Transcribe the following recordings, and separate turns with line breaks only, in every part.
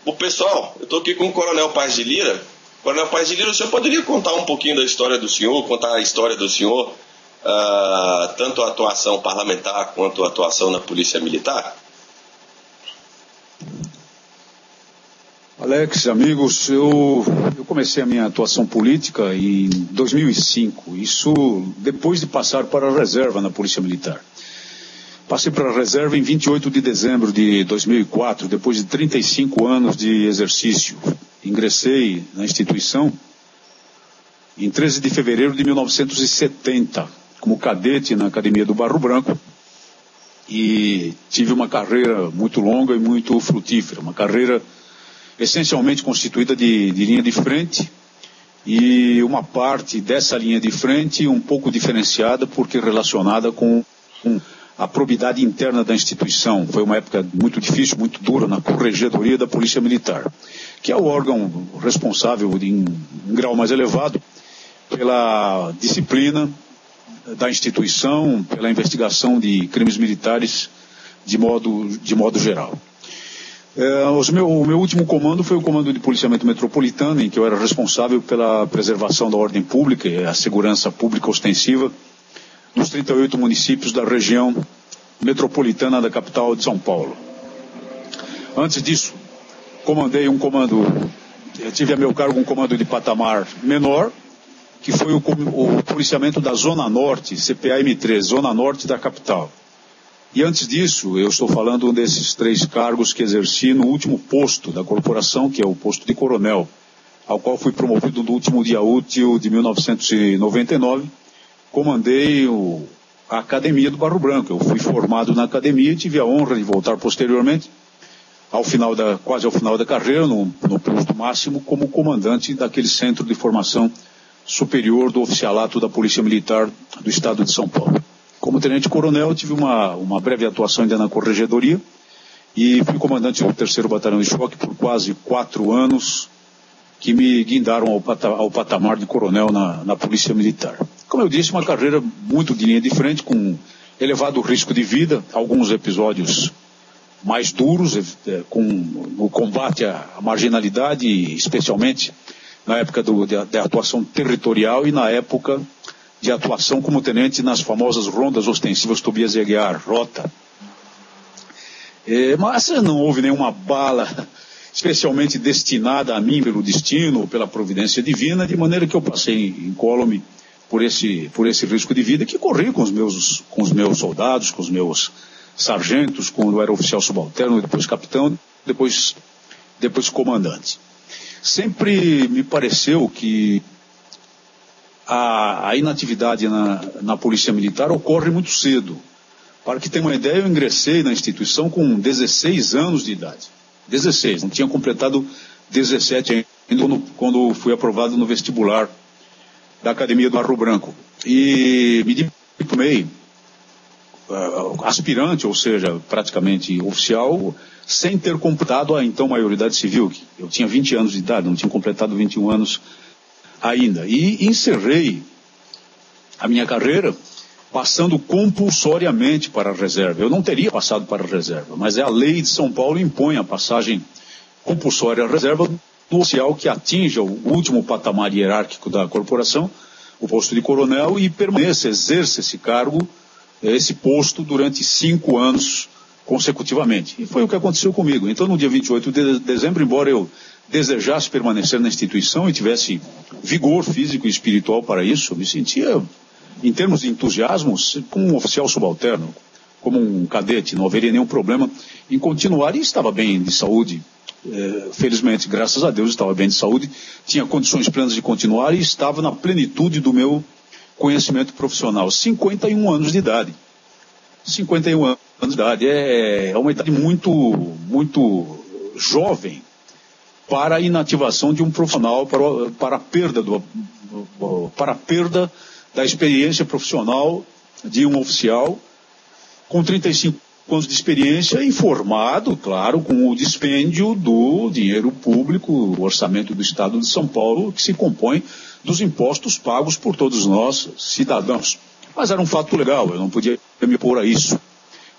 O pessoal, eu estou aqui com o Coronel Paz de Lira. Coronel Paz de Lira, o senhor poderia contar um pouquinho da história do senhor, contar a história do senhor, tanto a atuação parlamentar quanto a atuação na Polícia Militar?
Alex, amigos, eu comecei a minha atuação política em 2005, isso depois de passar para a reserva na Polícia Militar. Passei para a reserva em 28 de dezembro de 2004, depois de 35 anos de exercício. Ingressei na instituição em 13 de fevereiro de 1970, como cadete na Academia do Barro Branco, e tive uma carreira muito longa e muito frutífera, uma carreira essencialmente constituída de linha de frente, e uma parte dessa linha de frente um pouco diferenciada porque relacionada com a probidade interna da instituição. Foi uma época muito difícil, muito dura na Corregedoria da Polícia Militar, que é o órgão responsável em grau mais elevado pela disciplina da instituição, pela investigação de crimes militares de modo geral. O meu último comando foi o Comando de Policiamento Metropolitano, em que eu era responsável pela preservação da ordem pública e a segurança pública ostensiva nos 38 municípios da região metropolitana da capital de São Paulo. Antes disso, tive a meu cargo um comando de patamar menor, que foi o policiamento da Zona Norte, CPA-M3, Zona Norte da capital. E antes disso, eu estou falando desses 3 cargos que exerci no último posto da corporação, que é o posto de coronel, ao qual fui promovido no último dia útil de 1999. Comandei a Academia do Barro Branco. Eu fui formado na academia e tive a honra de voltar posteriormente, quase ao final da carreira, no posto máximo, como comandante daquele centro de formação superior do oficialato da Polícia Militar do Estado de São Paulo. Como tenente-coronel, tive uma breve atuação ainda na Corregedoria e fui comandante do 3º Batalhão de Choque por quase 4 anos, que me guindaram ao patamar de coronel na Polícia Militar. Como eu disse, uma carreira muito de linha de frente, com elevado risco de vida, alguns episódios mais duros, no combate à marginalidade, especialmente na época da atuação territorial e na época de atuação como tenente nas famosas rondas ostensivas Tobias e Aguiar, Rota. Mas não houve nenhuma bala especialmente destinada a mim pelo destino ou pela providência divina, de maneira que eu passei incólume por esse risco de vida que corri com os meus soldados, com os meus sargentos, quando eu era oficial subalterno, depois capitão, depois comandante. Sempre me pareceu que a inatividade na Polícia Militar ocorre muito cedo. Para que tenha uma ideia, eu ingressei na instituição com 16 anos de idade. 16, não tinha completado 17 ainda quando fui aprovado no vestibular da Academia do Barro Branco. E me diplomei aspirante, ou seja, praticamente oficial, sem ter completado a então maioridade civil. Eu tinha 20 anos de idade, não tinha completado 21 anos ainda. E encerrei a minha carreira passando compulsoriamente para a reserva. Eu não teria passado para a reserva, mas a lei de São Paulo impõe a passagem compulsória à reserva do oficial que atinja o último patamar hierárquico da corporação, o posto de coronel, e exerça esse cargo, esse posto, durante 5 anos consecutivamente. E foi o que aconteceu comigo. Então, no dia 28 de dezembro, embora eu desejasse permanecer na instituição e tivesse vigor físico e espiritual para isso, eu me sentia, em termos de entusiasmo, como um oficial subalterno, como um cadete. Não haveria nenhum problema em continuar, e estava bem de saúde. Felizmente, graças a Deus, estava bem de saúde, tinha condições plenas de continuar e estava na plenitude do meu conhecimento profissional. 51 anos de idade. 51 anos de idade é uma idade muito, muito jovem para a inativação de um profissional, para a perda da experiência profissional de um oficial com 35 anos de experiência, informado, claro, com o dispêndio do dinheiro público, o orçamento do Estado de São Paulo, que se compõe dos impostos pagos por todos nós, cidadãos. Mas era um fato legal, eu não podia me opor a isso.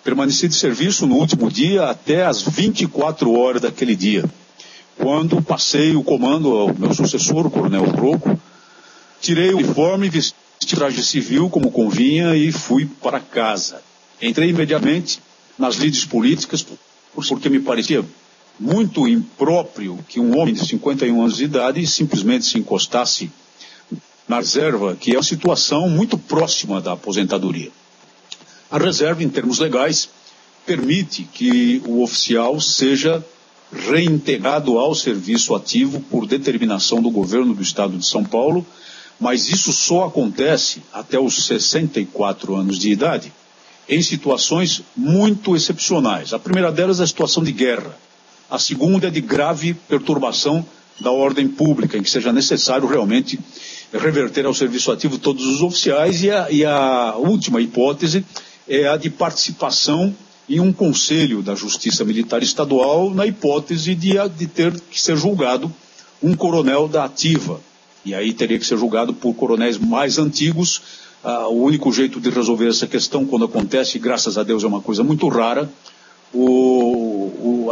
Permaneci de serviço no último dia até às 24 horas daquele dia. quando passei o comando ao meu sucessor, o coronel Rocco, tirei o uniforme, vesti traje civil como convinha e fui para casa. Entrei imediatamente nas lides políticas, porque me parecia muito impróprio que um homem de 51 anos de idade simplesmente se encostasse na reserva, que é uma situação muito próxima da aposentadoria. A reserva, em termos legais, permite que o oficial seja reintegrado ao serviço ativo por determinação do governo do estado de São Paulo, mas isso só acontece até os 64 anos de idade, em situações muito excepcionais. A primeira delas é a situação de guerra. A segunda é de grave perturbação da ordem pública, em que seja necessário realmente reverter ao serviço ativo todos os oficiais. E a última hipótese é a de participação em um conselho da Justiça Militar Estadual, na hipótese de ter que ser julgado um coronel da ativa. E aí teria que ser julgado por coronéis mais antigos. O único jeito de resolver essa questão, quando acontece, graças a Deus é uma coisa muito rara,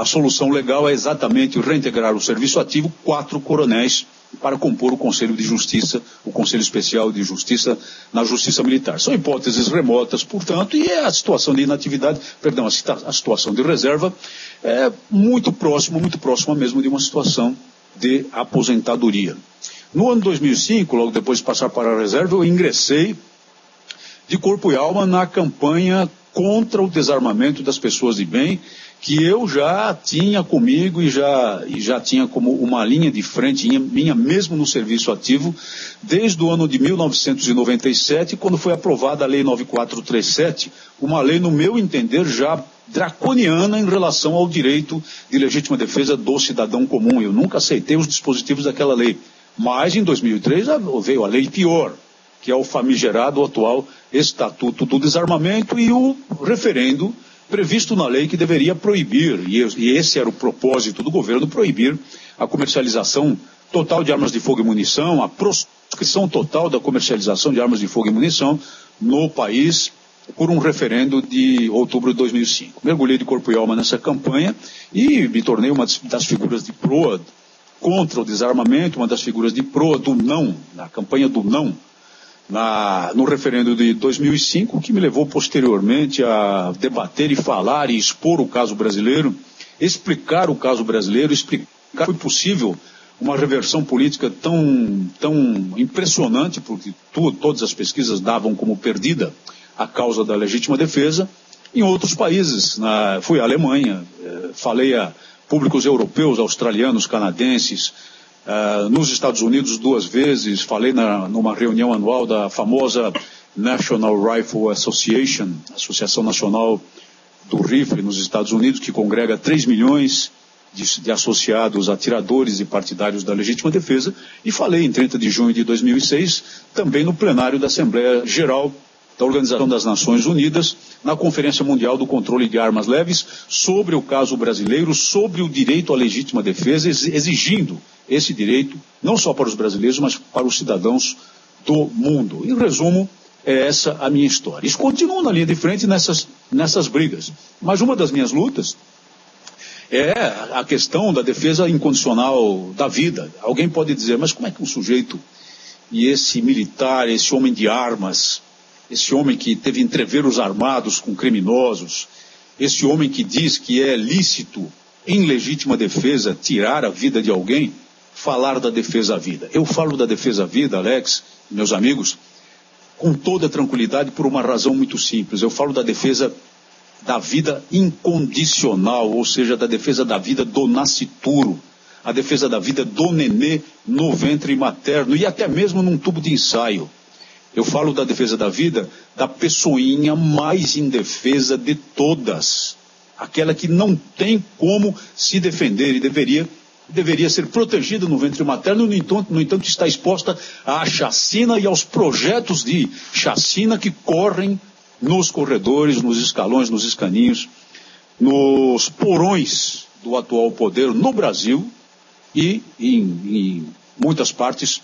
a solução legal é exatamente reintegrar o serviço ativo 4 coronéis para compor o Conselho de Justiça, o Conselho Especial de Justiça na Justiça Militar. São hipóteses remotas, portanto, e a situação de inatividade, perdão, a situação de reserva é muito próxima mesmo de uma situação de aposentadoria. No ano 2005, logo depois de passar para a reserva, eu ingressei de corpo e alma na campanha contra o desarmamento das pessoas de bem, que eu já tinha comigo e já tinha como uma linha de frente, minha mesmo no serviço ativo, desde o ano de 1997, quando foi aprovada a Lei 9437, uma lei, no meu entender, já draconiana em relação ao direito de legítima defesa do cidadão comum. Eu nunca aceitei os dispositivos daquela lei. Mas, em 2003, veio a lei pior, que é o famigerado atual Estatuto do Desarmamento e o referendo previsto na lei que deveria proibir, e esse era o propósito do governo, proibir a comercialização total de armas de fogo e munição, a proscrição total da comercialização de armas de fogo e munição no país, por um referendo de outubro de 2005. Mergulhei de corpo e alma nessa campanha e me tornei uma das figuras de proa contra o desarmamento, uma das figuras de proa do não, na campanha do não, no referendo de 2005, que me levou posteriormente a debater e falar e expor o caso brasileiro, explicar o caso brasileiro, explicar que foi possível uma reversão política tão impressionante, porque todas as pesquisas davam como perdida a causa da legítima defesa. Em outros países, fui à Alemanha, falei a públicos europeus, australianos, canadenses, nos Estados Unidos 2 vezes, falei numa reunião anual da famosa National Rifle Association, Associação Nacional do Rifle nos Estados Unidos, que congrega 3 milhões de associados atiradores e partidários da legítima defesa, e falei em 30 de junho de 2006, também no plenário da Assembleia Geral da Organização das Nações Unidas, na Conferência Mundial do Controle de Armas Leves, sobre o caso brasileiro, sobre o direito à legítima defesa, exigindo esse direito, não só para os brasileiros, mas para os cidadãos do mundo. Em resumo, é essa a minha história. Isso continua na linha de frente nessas brigas. Mas uma das minhas lutas é a questão da defesa incondicional da vida. Alguém pode dizer, mas como é que um sujeito, e esse militar, esse homem de armas, esse homem que teve entreveros armados com criminosos, esse homem que diz que é lícito, em legítima defesa, tirar a vida de alguém, falar da defesa à vida? Eu falo da defesa à vida, Alex, meus amigos, com toda tranquilidade, por uma razão muito simples. Eu falo da defesa da vida incondicional, ou seja, da defesa da vida do nascituro, a defesa da vida do nenê no ventre materno e até mesmo num tubo de ensaio. Eu falo da defesa da vida da pessoinha mais indefesa de todas, aquela que não tem como se defender e deveria ser protegida no ventre materno, no entanto está exposta à chacina e aos projetos de chacina que correm nos corredores, nos escalões, nos escaninhos, nos porões do atual poder no Brasil e em muitas partes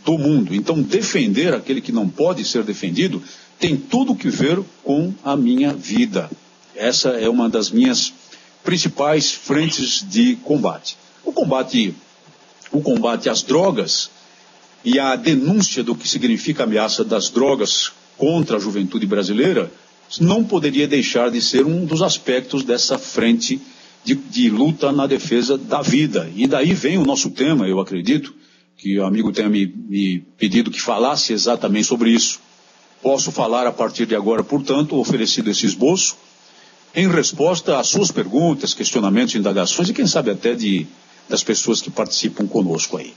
do mundo. Então, defender aquele que não pode ser defendido tem tudo que ver com a minha vida. Essa é uma das minhas principais frentes de combate. O combate às drogas e a denúncia do que significa a ameaça das drogas contra a juventude brasileira não poderia deixar de ser um dos aspectos dessa frente de luta na defesa da vida. E daí vem o nosso tema, eu acredito, que o amigo tenha me pedido que falasse exatamente sobre isso. Posso falar a partir de agora, portanto, oferecido esse esboço, em resposta às suas perguntas, questionamentos, indagações e quem sabe até das pessoas que participam conosco aí.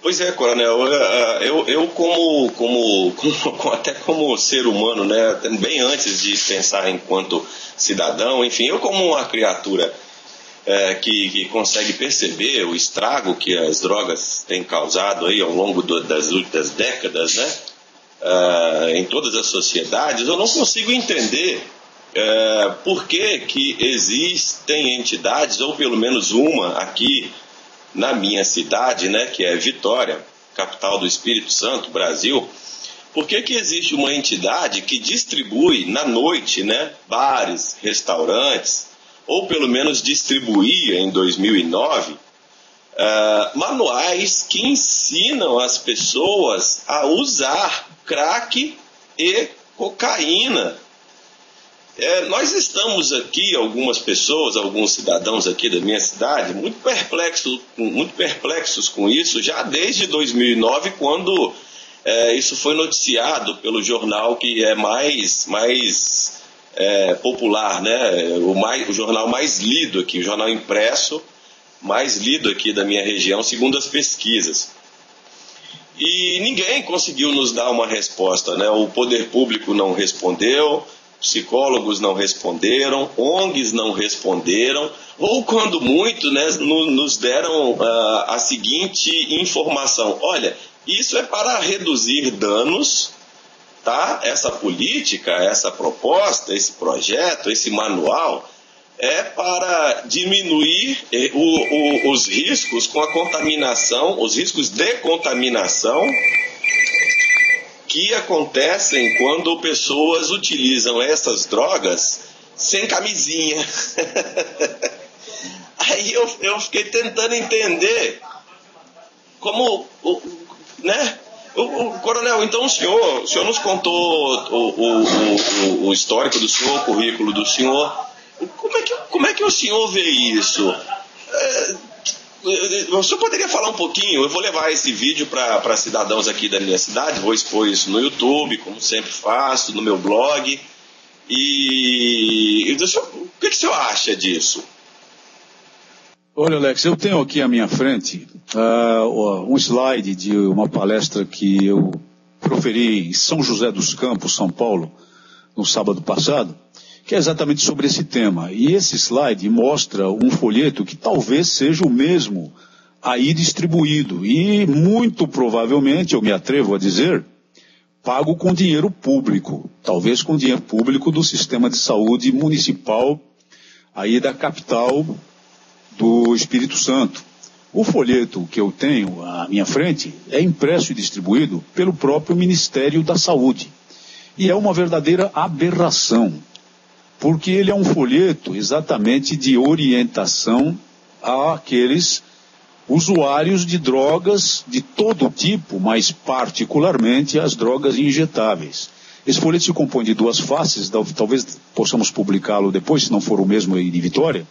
Pois é, Coronel, eu até como ser humano, né, bem antes de pensar enquanto cidadão, enfim, eu como uma criatura que consegue perceber o estrago que as drogas têm causado aí ao longo das décadas, né, em todas as sociedades, eu não consigo entender por que existem entidades, ou pelo menos uma aqui na minha cidade, né, que é Vitória, capital do Espírito Santo, Brasil. Por que existe uma entidade que distribui na noite, né, bares, restaurantes, ou pelo menos distribuía em 2009, manuais que ensinam as pessoas a usar crack e cocaína? Nós estamos aqui, algumas pessoas, alguns cidadãos aqui da minha cidade, muito perplexos com isso, já desde 2009, quando isso foi noticiado pelo jornal que é mais popular, né? O jornal mais lido aqui, o jornal impresso mais lido aqui da minha região, segundo as pesquisas. E ninguém conseguiu nos dar uma resposta, né? O poder público não respondeu, psicólogos não responderam, ONGs não responderam, ou quando muito, né, nos deram a seguinte informação: olha, isso é para reduzir danos, tá? Essa política, essa proposta, esse projeto, esse manual é para diminuir os riscos com a contaminação, os riscos de contaminação que acontecem quando pessoas utilizam essas drogas sem camisinha. Aí eu fiquei tentando entender como, né? Coronel, então o senhor nos contou o histórico do senhor, o currículo do senhor. Como é que o senhor vê isso? O senhor poderia falar um pouquinho? Eu vou levar esse vídeo para cidadãos aqui da minha cidade, vou expor isso no YouTube, como sempre faço, no meu blog. E o que o senhor acha disso?
Olha, Alex, eu tenho aqui à minha frente um slide de uma palestra que eu proferi em São José dos Campos, São Paulo, no sábado passado, que é exatamente sobre esse tema. E esse slide mostra um folheto que talvez seja o mesmo aí distribuído. E muito provavelmente, eu me atrevo a dizer, pago com dinheiro público. Talvez com dinheiro público do sistema de saúde municipal aí da capital do Espírito Santo. O folheto que eu tenho à minha frente é impresso e distribuído pelo próprio Ministério da Saúde. E é uma verdadeira aberração, porque ele é um folheto exatamente de orientação àqueles usuários de drogas de todo tipo, mas particularmente as drogas injetáveis. Esse folheto se compõe de duas faces, talvez possamos publicá-lo depois, se não for o mesmo aí de Vitória.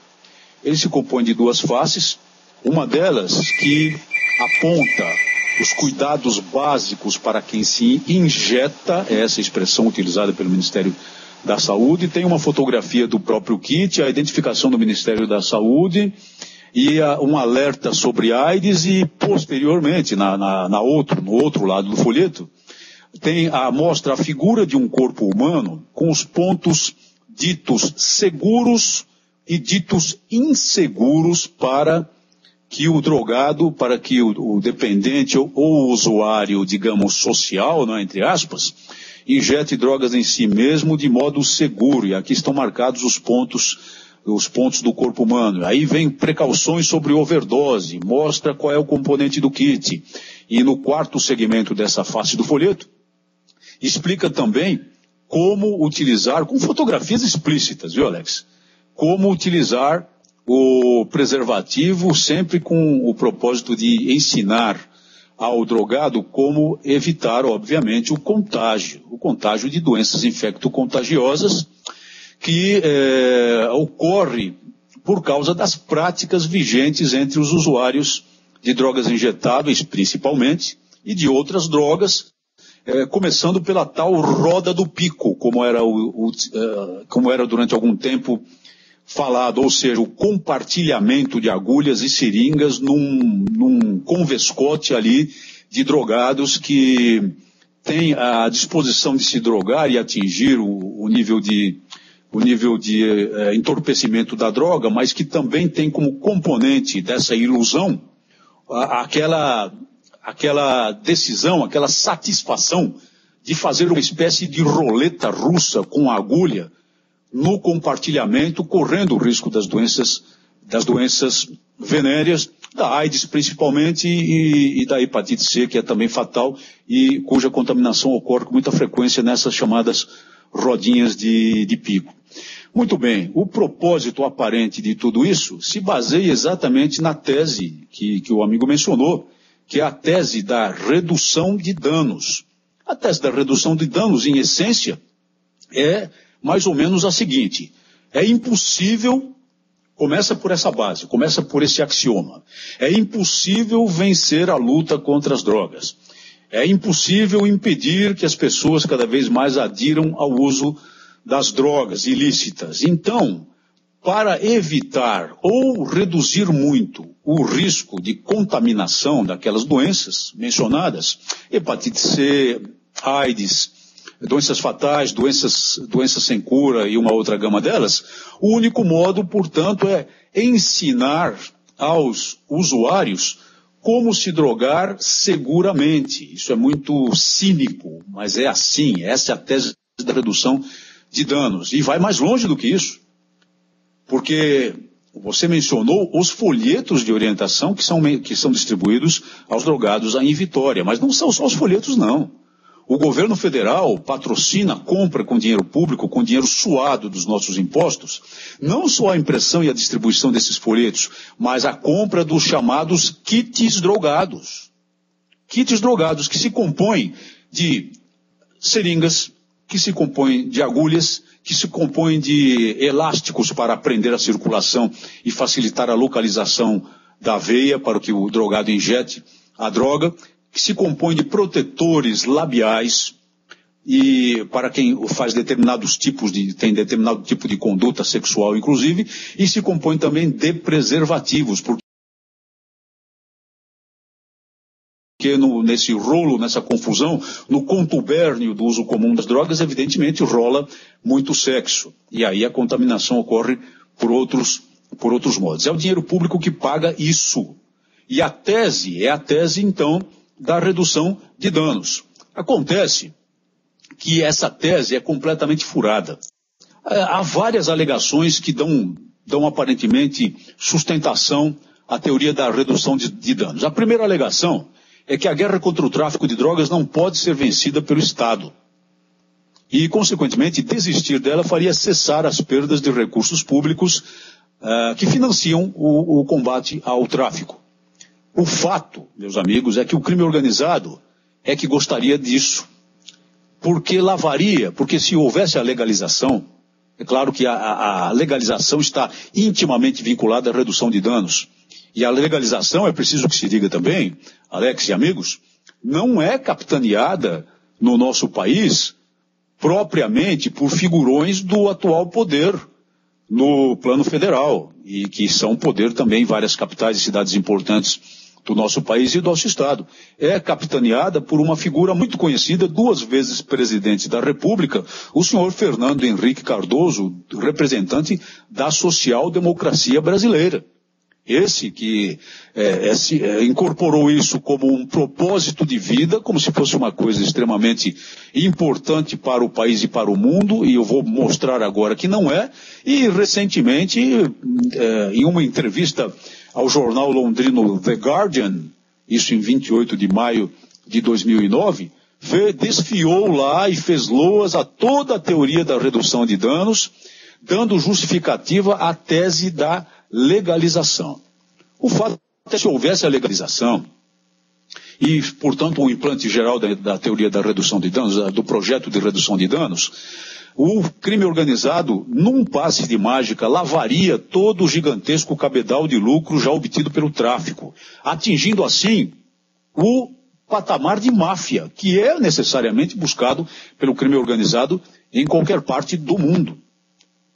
Ele se compõe de duas faces, uma delas que aponta os cuidados básicos para quem se injeta, essa expressão utilizada pelo Ministério da Saúde, tem uma fotografia do próprio kit, a identificação do Ministério da Saúde e um alerta sobre AIDS e posteriormente, no outro lado do folheto, mostra a figura de um corpo humano com os pontos ditos seguros e ditos inseguros para que o drogado, para que o dependente ou o usuário, digamos, social, não é, entre aspas, injete drogas em si mesmo de modo seguro. E aqui estão marcados os pontos do corpo humano. Aí vem precauções sobre overdose, mostra qual é o componente do kit. E no quarto segmento dessa face do folheto, explica também como utilizar, com fotografias explícitas, viu, Alex? Como utilizar o preservativo sempre com o propósito de ensinar ao drogado como evitar, obviamente, o contágio de doenças infecto-contagiosas que ocorre por causa das práticas vigentes entre os usuários de drogas injetáveis, principalmente, e de outras drogas, começando pela tal roda do pico, como era durante algum tempo falado, ou seja, o compartilhamento de agulhas e seringas num convescote ali de drogados que têm a disposição de se drogar e atingir o nível de entorpecimento da droga, mas que também tem como componente dessa ilusão aquela decisão, aquela satisfação de fazer uma espécie de roleta russa com a agulha no compartilhamento, correndo o risco das doenças venéreas, da AIDS principalmente e da hepatite C, que é também fatal e cuja contaminação ocorre com muita frequência nessas chamadas rodinhas de pico. Muito bem, o propósito aparente de tudo isso se baseia exatamente na tese que o amigo mencionou, que é a tese da redução de danos. A tese da redução de danos, em essência, é mais ou menos a seguinte: é impossível, começa por essa base, começa por esse axioma, é impossível vencer a luta contra as drogas. É impossível impedir que as pessoas cada vez mais adiram ao uso das drogas ilícitas. Então, para evitar ou reduzir muito o risco de contaminação daquelas doenças mencionadas, hepatite C, AIDS, doenças fatais, doenças sem cura e uma outra gama delas, o único modo, portanto, é ensinar aos usuários como se drogar seguramente. Isso é muito cínico, mas é assim, essa é a tese da redução de danos. E vai mais longe do que isso, porque você mencionou os folhetos de orientação que são distribuídos aos drogados aí em Vitória, mas não são só os folhetos, não. O governo federal patrocina, compra com dinheiro público, com dinheiro suado dos nossos impostos, não só a impressão e a distribuição desses folhetos, mas a compra dos chamados kits drogados. Kits drogados que se compõem de seringas, que se compõem de agulhas, que se compõem de elásticos para prender a circulação e facilitar a localização da veia para que o drogado injete a droga, que se compõe de protetores labiais e para quem faz tem determinado tipo de conduta sexual, inclusive, e se compõe também de preservativos, porque nesse rolo, nessa confusão, no contubérnio do uso comum das drogas, evidentemente rola muito sexo. E aí a contaminação ocorre por outros modos. É o dinheiro público que paga isso. E a tese então, da redução de danos. Acontece que essa tese é completamente furada. Há várias alegações que dão aparentemente sustentação à teoria da redução de danos. A primeira alegação é que a guerra contra o tráfico de drogas não pode ser vencida pelo Estado. E, consequentemente, desistir dela faria cessar as perdas de recursos públicos que financiam o combate ao tráfico. O fato, meus amigos, é que o crime organizado é que gostaria disso. Porque se houvesse a legalização, é claro que a legalização está intimamente vinculada à redução de danos. E a legalização, é preciso que se diga também, Alex e amigos, não é capitaneada no nosso país propriamente por figurões do atual poder no plano federal, e que são poder também em várias capitais e cidades importantes do nosso país e do nosso estado. É capitaneada por uma figura muito conhecida, 2 vezes presidente da República, o senhor Fernando Henrique Cardoso, representante da social-democracia brasileira. Esse que incorporou isso como um propósito de vida, como se fosse uma coisa extremamente importante para o país e para o mundo, e eu vou mostrar agora que não é. E recentemente, em uma entrevista ao jornal londrino The Guardian, isso em 28 de maio de 2009, desfiou lá e fez loas a toda a teoria da redução de danos, dando justificativa à tese da legalização. O fato é que se houvesse a legalização, e, portanto, o implante geral da teoria da redução de danos, do projeto de redução de danos, o crime organizado, num passe de mágica, lavaria todo o gigantesco cabedal de lucro já obtido pelo tráfico, atingindo assim o patamar de máfia, que é necessariamente buscado pelo crime organizado em qualquer parte do mundo.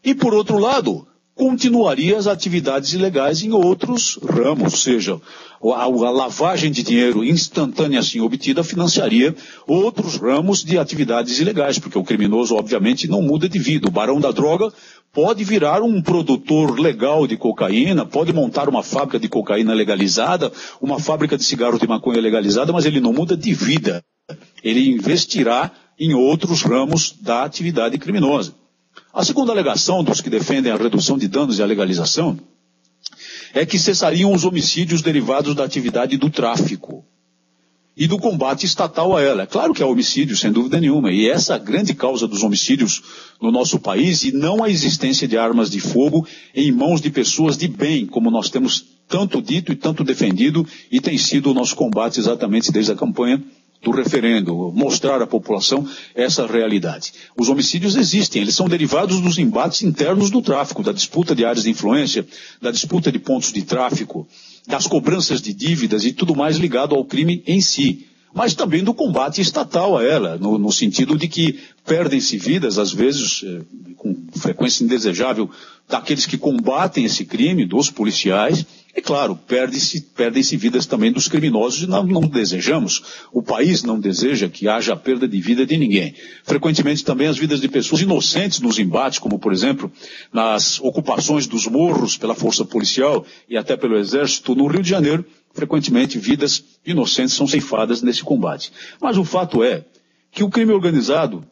E, por outro lado, continuaria as atividades ilegais em outros ramos, ou seja, a lavagem de dinheiro instantânea assim obtida financiaria outros ramos de atividades ilegais, porque o criminoso obviamente não muda de vida. O barão da droga pode virar um produtor legal de cocaína, pode montar uma fábrica de cocaína legalizada, uma fábrica de cigarro de maconha legalizada, mas ele não muda de vida. Ele investirá em outros ramos da atividade criminosa. A segunda alegação dos que defendem a redução de danos e a legalização é que cessariam os homicídios derivados da atividade do tráfico e do combate estatal a ela. É claro que há homicídio, sem dúvida nenhuma, e essa é a grande causa dos homicídios no nosso país, e não a existência de armas de fogo em mãos de pessoas de bem, como nós temos tanto dito e tanto defendido, e tem sido o nosso combate exatamente desde a campanha do referendo, mostrar à população essa realidade. Os homicídios existem, eles são derivados dos embates internos do tráfico, da disputa de áreas de influência, da disputa de pontos de tráfico, das cobranças de dívidas e tudo mais ligado ao crime em si, mas também do combate estatal a ela, no sentido de que perdem-se vidas, às vezes, com frequência indesejável, daqueles que combatem esse crime, dos policiais, e claro, perdem-se vidas também dos criminosos e não desejamos. O país não deseja que haja a perda de vida de ninguém. Frequentemente também as vidas de pessoas inocentes nos embates, como por exemplo, nas ocupações dos morros pela força policial e até pelo exército no Rio de Janeiro, frequentemente vidas inocentes são ceifadas nesse combate. Mas o fato é que o crime organizado,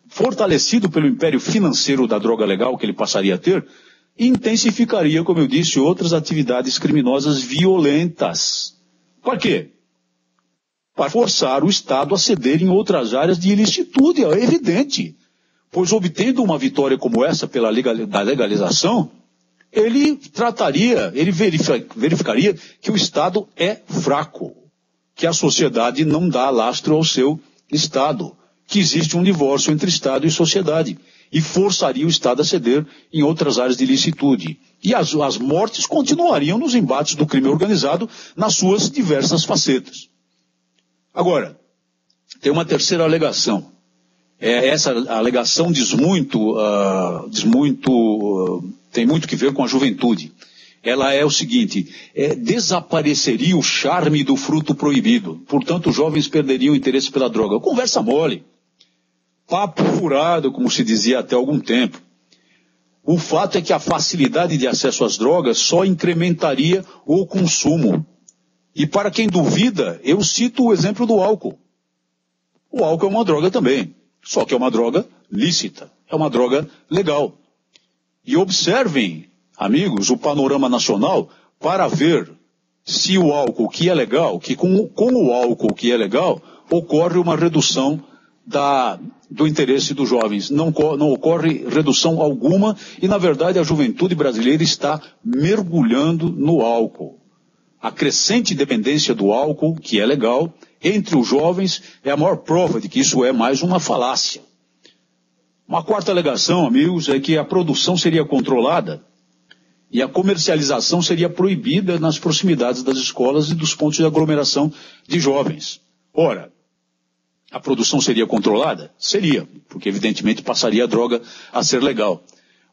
fortalecido pelo império financeiro da droga legal que ele passaria a ter, intensificaria, como eu disse, outras atividades criminosas violentas. Para quê? Para forçar o Estado a ceder em outras áreas de ilicitude, é evidente. Pois obtendo uma vitória como essa pela legalização, ele verificaria que o Estado é fraco, que a sociedade não dá lastro ao seu Estado, que existe um divórcio entre Estado e sociedade, e forçaria o Estado a ceder em outras áreas de ilicitude. E as mortes continuariam nos embates do crime organizado nas suas diversas facetas. Agora, tem uma terceira alegação. Essa alegação tem muito que ver com a juventude. Ela é o seguinte: desapareceria o charme do fruto proibido. Portanto, os jovens perderiam o interesse pela droga. Conversa mole. Papo furado, como se dizia até algum tempo. O fato é que a facilidade de acesso às drogas só incrementaria o consumo. E para quem duvida, eu cito o exemplo do álcool. O álcool é uma droga também, só que é uma droga lícita, é uma droga legal. E observem, amigos, o panorama nacional para ver se o álcool que é legal, que com o álcool que é legal, ocorre uma redução do interesse dos jovens. Não ocorre redução alguma e, na verdade, a juventude brasileira está mergulhando no álcool. A crescente dependência do álcool, que é legal, entre os jovens é a maior prova de que isso é mais uma falácia. Uma quarta alegação, amigos, é que a produção seria controlada e a comercialização seria proibida nas proximidades das escolas e dos pontos de aglomeração de jovens. Ora, a produção seria controlada? Seria, porque evidentemente passaria a droga a ser legal.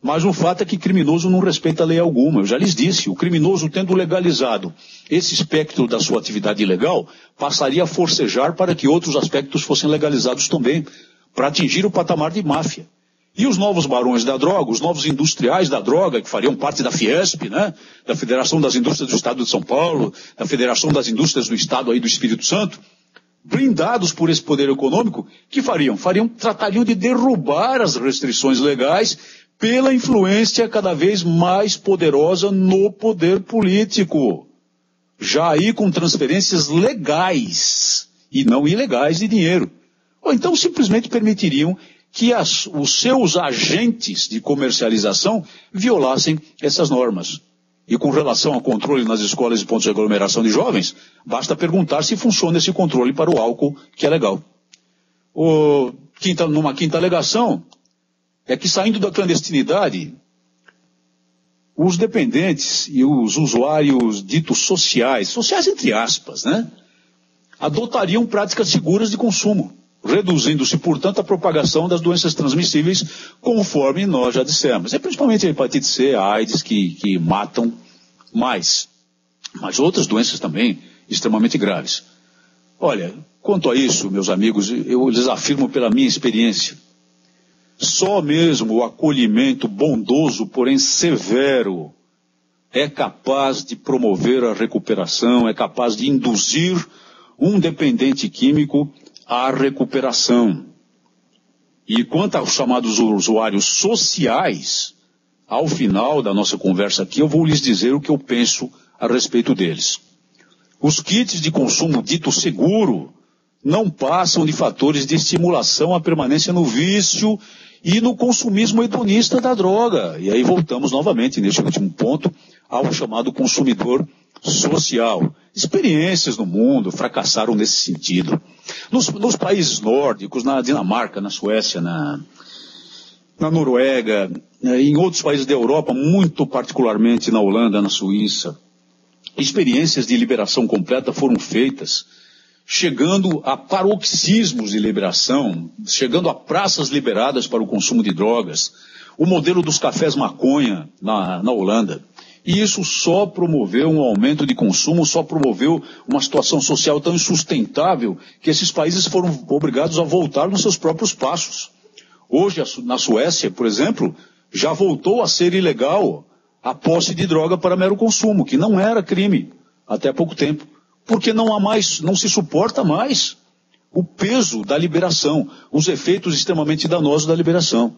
Mas o fato é que criminoso não respeita lei alguma. Eu já lhes disse, o criminoso tendo legalizado esse espectro da sua atividade ilegal, passaria a forcejar para que outros aspectos fossem legalizados também, para atingir o patamar de máfia. E os novos barões da droga, os novos industriais da droga, que fariam parte da Fiesp, né? Da Federação das Indústrias do Estado de São Paulo, da Federação das Indústrias do Estado aí do Espírito Santo, blindados por esse poder econômico, que tratariam de derrubar as restrições legais pela influência cada vez mais poderosa no poder político. Já aí com transferências legais e não ilegais de dinheiro. Ou então simplesmente permitiriam que os seus agentes de comercialização violassem essas normas. E com relação ao controle nas escolas e pontos de aglomeração de jovens, basta perguntar se funciona esse controle para o álcool, que é legal. Numa quinta alegação, é que saindo da clandestinidade, os dependentes e os usuários ditos sociais entre aspas, né, adotariam práticas seguras de consumo, reduzindo-se, portanto, a propagação das doenças transmissíveis, conforme nós já dissemos. É principalmente a hepatite C, a AIDS, que matam mais. Mas outras doenças também extremamente graves. Olha, quanto a isso, meus amigos, eu lhes afirmo pela minha experiência, só mesmo o acolhimento bondoso, porém severo, é capaz de promover a recuperação, é capaz de induzir um dependente químico à recuperação. E quanto aos chamados usuários sociais, ao final da nossa conversa aqui, eu vou lhes dizer o que eu penso a respeito deles. Os kits de consumo dito seguro não passam de fatores de estimulação à permanência no vício e no consumismo hedonista da droga. E aí voltamos novamente, neste último ponto, ao chamado consumidor social. Experiências no mundo fracassaram nesse sentido. Nos países nórdicos, na Dinamarca, na Suécia, na Noruega, em outros países da Europa, muito particularmente na Holanda, na Suíça, experiências de liberação completa foram feitas, chegando a paroxismos de liberação, chegando a praças liberadas para o consumo de drogas, o modelo dos cafés maconha na Holanda. E isso só promoveu um aumento de consumo, só promoveu uma situação social tão insustentável que esses países foram obrigados a voltar nos seus próprios passos. Hoje, na Suécia, por exemplo, já voltou a ser ilegal a posse de droga para mero consumo, que não era crime até há pouco tempo. Porque não se suporta mais o peso da liberação, os efeitos extremamente danosos da liberação.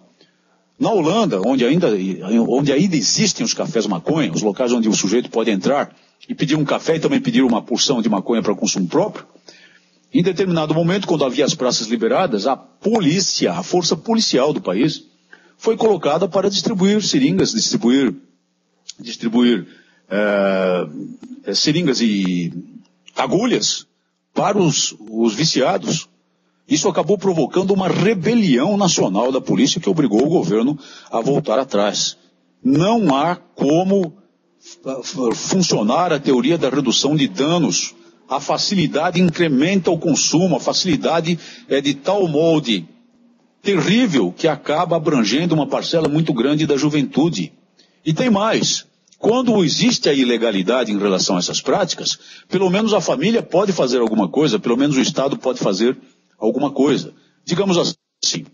Na Holanda, onde ainda existem os cafés maconha, os locais onde o sujeito pode entrar e pedir um café e também pedir uma porção de maconha para consumo próprio, em determinado momento, quando havia as praças liberadas, a polícia, a força policial do país, foi colocada para distribuir seringas, distribuir seringas e agulhas para os viciados. Isso acabou provocando uma rebelião nacional da polícia que obrigou o governo a voltar atrás. Não há como funcionar a teoria da redução de danos. A facilidade incrementa o consumo, a facilidade é de tal molde terrível que acaba abrangendo uma parcela muito grande da juventude. E tem mais. Quando existe a ilegalidade em relação a essas práticas, pelo menos a família pode fazer alguma coisa, pelo menos o Estado pode fazer alguma coisa. Digamos assim,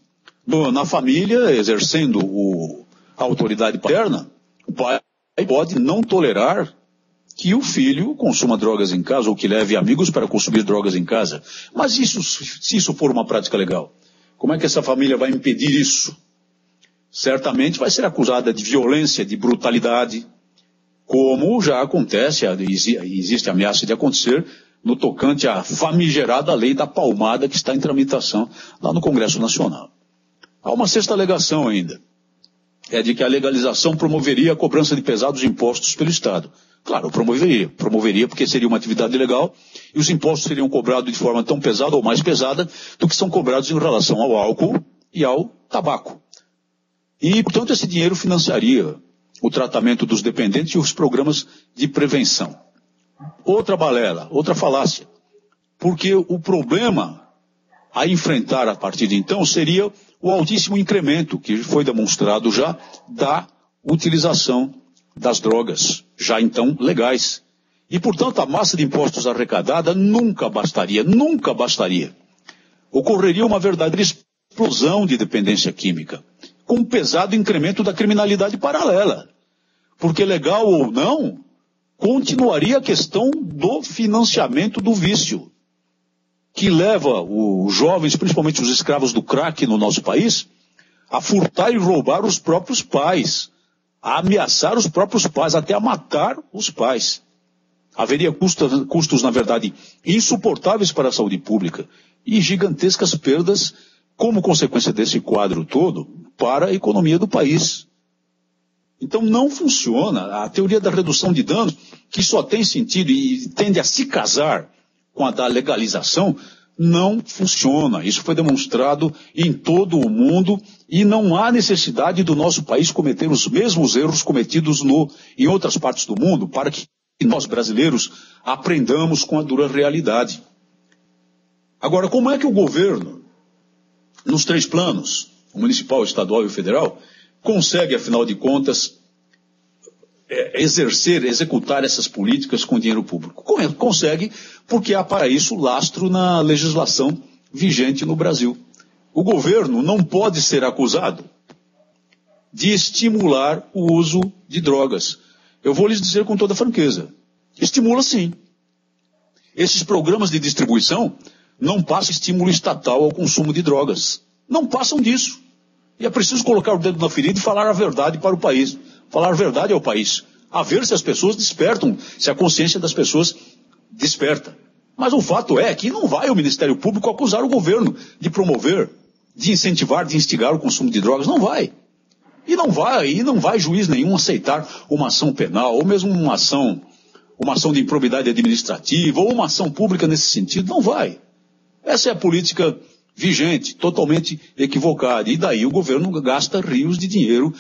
na família, exercendo a autoridade paterna, o pai pode não tolerar que o filho consuma drogas em casa ou que leve amigos para consumir drogas em casa. Mas se isso for uma prática legal, como é que essa família vai impedir isso? Certamente vai ser acusada de violência, de brutalidade, como já acontece, existe ameaça de acontecer no tocante à famigerada lei da palmada que está em tramitação lá no Congresso Nacional. Há uma sexta alegação ainda, é de que a legalização promoveria a cobrança de pesados impostos pelo Estado. Claro, promoveria porque seria uma atividade ilegal e os impostos seriam cobrados de forma tão pesada ou mais pesada do que são cobrados em relação ao álcool e ao tabaco. E, portanto, esse dinheiro financiaria o tratamento dos dependentes e os programas de prevenção. Outra balela, outra falácia, porque o problema a enfrentar a partir de então seria o altíssimo incremento, que foi demonstrado já, da utilização das drogas, já então legais. E, portanto, a massa de impostos arrecadada nunca bastaria. Ocorreria uma verdadeira explosão de dependência química, com um pesado incremento da criminalidade paralela. Porque, legal ou não, continuaria a questão do financiamento do vício, que leva os jovens, principalmente os escravos do crack no nosso país, a furtar e roubar os próprios pais, a ameaçar os próprios pais, até a matar os pais. Haveria custos, na verdade, insuportáveis para a saúde pública e gigantescas perdas, como consequência desse quadro todo, para a economia do país. Então não funciona. A teoria da redução de danos, que só tem sentido e tende a se casar com a da legalização, não funciona. Isso foi demonstrado em todo o mundo e não há necessidade do nosso país cometer os mesmos erros cometidos em outras partes do mundo para que nós brasileiros aprendamos com a dura realidade. Agora, como é que o governo, nos 3 planos, o municipal, o estadual e o federal, consegue, afinal de contas, executar essas políticas com dinheiro público? Consegue, porque há para isso lastro na legislação vigente no Brasil. O governo não pode ser acusado de estimular o uso de drogas. Eu vou lhes dizer com toda franqueza, estimula sim. Esses programas de distribuição não passam estímulo estatal ao consumo de drogas. Não passam disso. E é preciso colocar o dedo na ferida e falar a verdade para o país. Falar a verdade ao país. A ver se as pessoas despertam, se a consciência das pessoas desperta. Mas o fato é que não vai o Ministério Público acusar o governo de promover, de incentivar, de instigar o consumo de drogas. Não vai. E não vai juiz nenhum aceitar uma ação penal, ou mesmo uma ação de improbidade administrativa, ou uma ação pública nesse sentido. Não vai. Essa é a política vigente, totalmente equivocada. E daí o governo gasta rios de dinheiro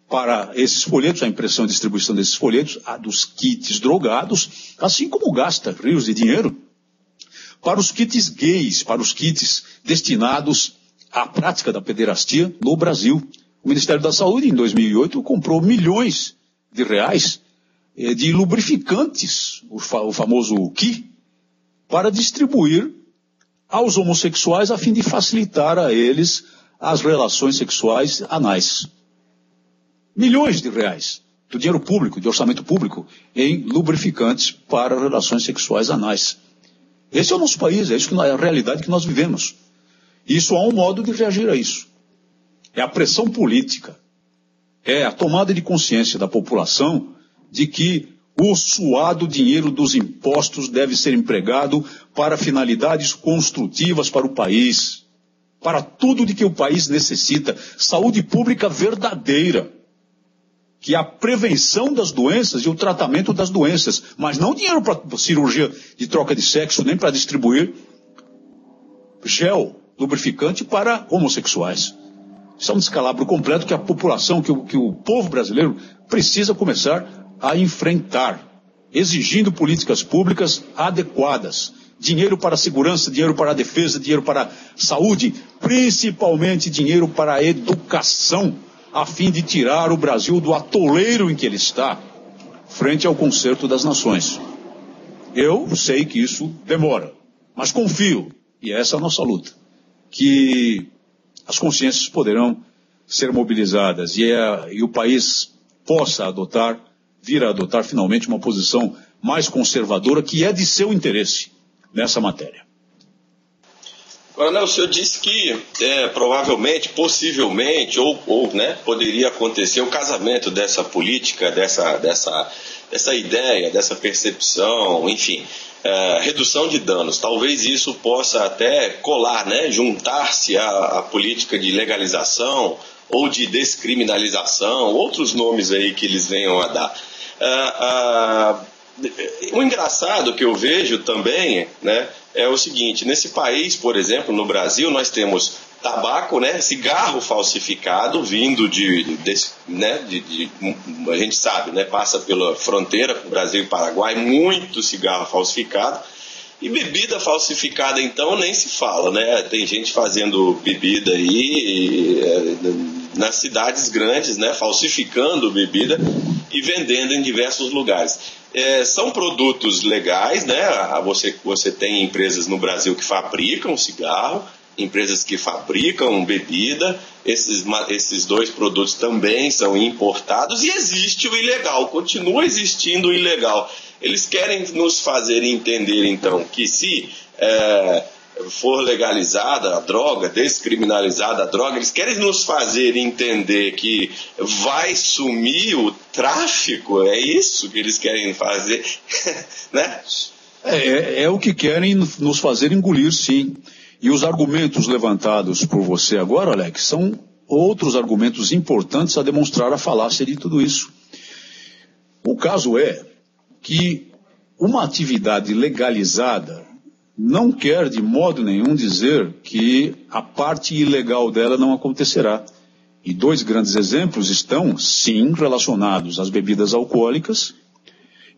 para esses folhetos, a impressão e distribuição desses folhetos, a dos kits drogados, assim como gasta rios de dinheiro para os kits gays, para os kits destinados à prática da pederastia no Brasil. O Ministério da Saúde, em 2008, comprou milhões de reais de lubrificantes, o famoso Ki, para distribuir aos homossexuais a fim de facilitar a eles as relações sexuais anais. Milhões de reais do dinheiro público, de orçamento público, em lubrificantes para relações sexuais anais. Esse é o nosso país, é a realidade que nós vivemos. E isso há um modo de reagir a isso. É a pressão política, é a tomada de consciência da população de que o suado dinheiro dos impostos deve ser empregado para finalidades construtivas para o país, para tudo de que o país necessita, saúde pública verdadeira, que é a prevenção das doenças e o tratamento das doenças, mas não dinheiro para cirurgia de troca de sexo, nem para distribuir gel lubrificante para homossexuais. Isso é um descalabro completo que a população, que o povo brasileiro precisa começar a enfrentar, exigindo políticas públicas adequadas. Dinheiro para a segurança, dinheiro para a defesa, dinheiro para a saúde, principalmente dinheiro para a educação, a fim de tirar o Brasil do atoleiro em que ele está, frente ao concerto das nações. Eu sei que isso demora, mas confio, e essa é a nossa luta, que as consciências poderão ser mobilizadas e o país possa vir a adotar finalmente uma posição mais conservadora, que é de seu interesse nessa matéria.
Coronel, o senhor disse que provavelmente, possivelmente, né, poderia acontecer o casamento dessa política, dessa ideia, dessa percepção, enfim, redução de danos. Talvez isso possa até colar, né, juntar-se à política de legalização ou de descriminalização, outros nomes aí que eles venham a dar. O engraçado que eu vejo também, né, é o seguinte: nesse país, por exemplo, no Brasil, nós temos tabaco, né, cigarro falsificado vindo a gente sabe, né, passa pela fronteira Brasil e Paraguai, muito cigarro falsificado. E bebida falsificada, então, nem se fala, né? Tem gente fazendo bebida aí nas cidades grandes, né, falsificando bebida e vendendo em diversos lugares. São produtos legais, né? Você tem empresas no Brasil que fabricam cigarro, empresas que fabricam bebida, esses dois produtos também são importados, e existe o ilegal, continua existindo o ilegal. Eles querem nos fazer entender, então, que se for legalizada a droga, descriminalizada a droga, eles querem nos fazer entender que vai sumir o tráfico, é isso que eles querem fazer, né?
É o que querem nos fazer engolir, sim. E os argumentos levantados por você agora, Alex, são outros argumentos importantes a demonstrar a falácia de tudo isso. O caso é que uma atividade legalizada não quer de modo nenhum dizer que a parte ilegal dela não acontecerá. E dois grandes exemplos estão, sim, relacionados às bebidas alcoólicas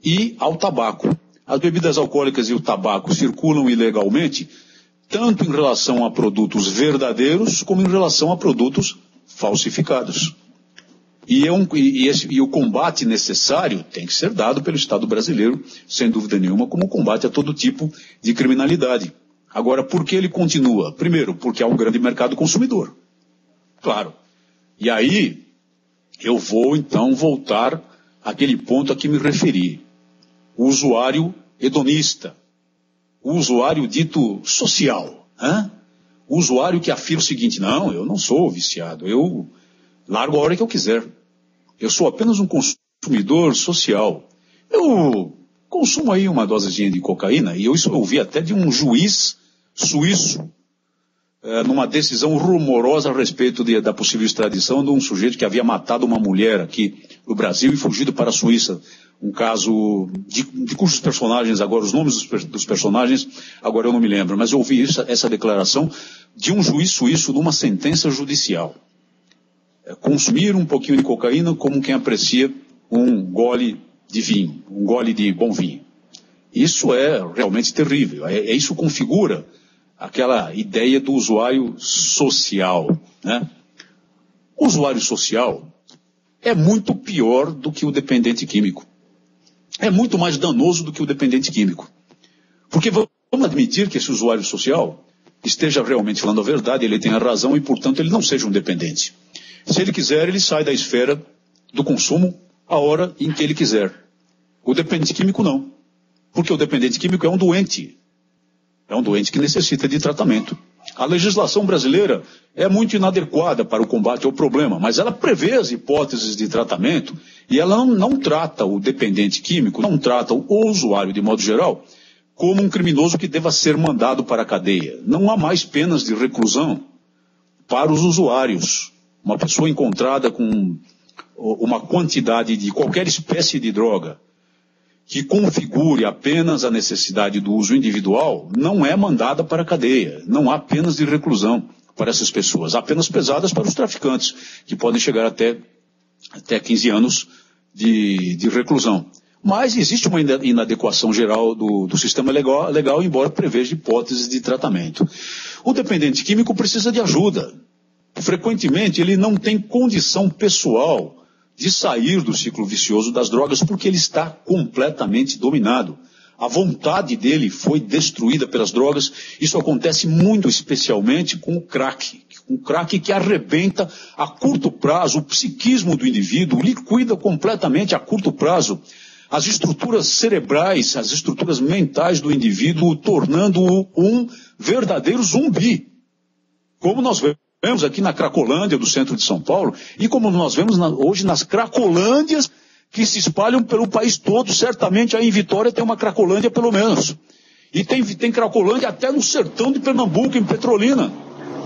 e ao tabaco. As bebidas alcoólicas e o tabaco circulam ilegalmente, tanto em relação a produtos verdadeiros, como em relação a produtos falsificados. E o combate necessário tem que ser dado pelo Estado brasileiro, sem dúvida nenhuma, como combate a todo tipo de criminalidade. Agora, por que ele continua? Primeiro, porque há um grande mercado consumidor. Claro. E aí, eu vou então voltar àquele ponto a que me referi. O usuário hedonista. O usuário dito social. O usuário que afirma o seguinte: não, eu não sou viciado, eu largo a hora que eu quiser. Eu sou apenas um consumidor social. Eu consumo aí uma dosezinha de cocaína, e isso eu ouvi até de um juiz suíço, numa decisão rumorosa a respeito da possível extradição de um sujeito que havia matado uma mulher aqui no Brasil e fugido para a Suíça. Um caso de cujos personagens, agora os nomes dos personagens, agora eu não me lembro, mas eu ouvi essa declaração de um juiz suíço numa sentença judicial. Consumir um pouquinho de cocaína como quem aprecia um gole de vinho, um gole de bom vinho. Isso é realmente terrível. Isso configura aquela ideia do usuário social, né? O usuário social é muito pior do que o dependente químico. É muito mais danoso do que o dependente químico. Porque vamos admitir que esse usuário social esteja realmente falando a verdade, ele tenha razão e, portanto, ele não seja um dependente. Se ele quiser, ele sai da esfera do consumo a hora em que ele quiser. O dependente químico não. Porque o dependente químico é um doente. É um doente que necessita de tratamento. A legislação brasileira é muito inadequada para o combate ao problema, mas ela prevê as hipóteses de tratamento e ela não trata o dependente químico, não trata o usuário de modo geral como um criminoso que deva ser mandado para a cadeia. Não há mais penas de reclusão para os usuários. Uma pessoa encontrada com uma quantidade de qualquer espécie de droga que configure apenas a necessidade do uso individual, não é mandada para a cadeia. Não há penas de reclusão para essas pessoas. Há penas pesadas para os traficantes, que podem chegar até 15 anos de reclusão. Mas existe uma inadequação geral do sistema legal, embora preveja hipóteses de tratamento. O dependente químico precisa de ajuda. Frequentemente, ele não tem condição pessoal de sair do ciclo vicioso das drogas porque ele está completamente dominado. A vontade dele foi destruída pelas drogas. Isso acontece muito especialmente com o crack. Um crack que arrebenta a curto prazo o psiquismo do indivíduo, liquida completamente a curto prazo as estruturas cerebrais, as estruturas mentais do indivíduo, tornando-o um verdadeiro zumbi. Como nós vemos aqui na Cracolândia do centro de São Paulo, e como nós vemos hoje nas Cracolândias que se espalham pelo país todo. Certamente aí em Vitória tem uma Cracolândia pelo menos. E tem Cracolândia até no sertão de Pernambuco, em Petrolina.